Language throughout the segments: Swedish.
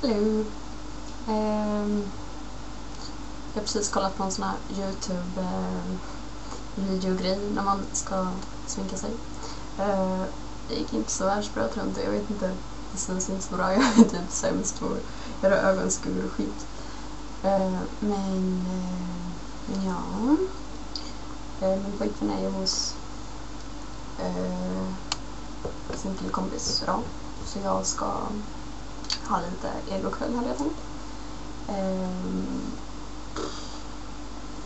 Hallå. Jag har precis kollat på en sån här YouTube-videogrej när man ska sminka sig. Det gick inte så världsbra tror jag inte. Jag vet inte, det syns inte så bra. Jag är typ sämst på att göra ögonskuggor och skit. Men ja. Min pojkvän är ju hos sin killkompis idag. Så jag ska ha lite egokväll hade jag tänkt.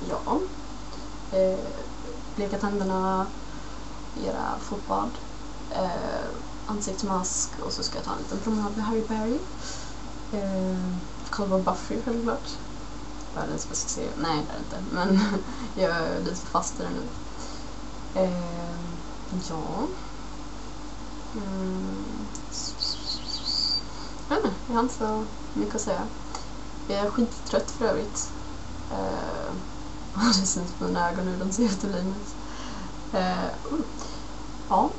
Ja. Bleka tänderna, göra fotbad, ansiktsmask och så ska jag ta en liten promenad med Harry Berry. Kolla på Buffy självklart. Världens bästa serie. Nej, det är inte. Men jag är lite fast i det nu. Ja. Jag har inte så mycket att säga. Jag är skittrött för övrigt. Det syns på mina ögon hur de ser ut i livet. Ja.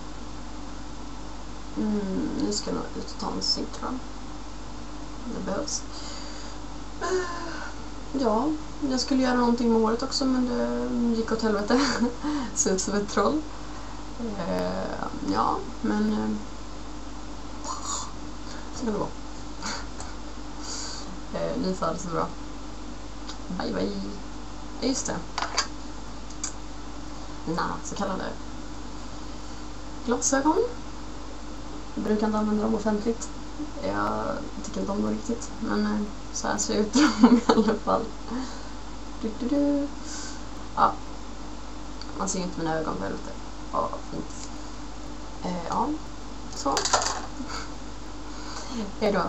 Nu ska jag nog ut och ta en cigg tror jag. Det behövs. Ja, jag skulle göra någonting med håret också men det gick åt helvete. Så ut som ett troll. Ja, men så kan det vara. Ni får det så bra. Bye bye. Just det. Så kallade glasögon. Jag brukar inte använda dem offentligt. Jag tycker inte om dem riktigt. Men så här ser ut de i alla fall. Ja. Man ser inte mina ögon för helvete. Ja, fint. Ja, så. Hejdå.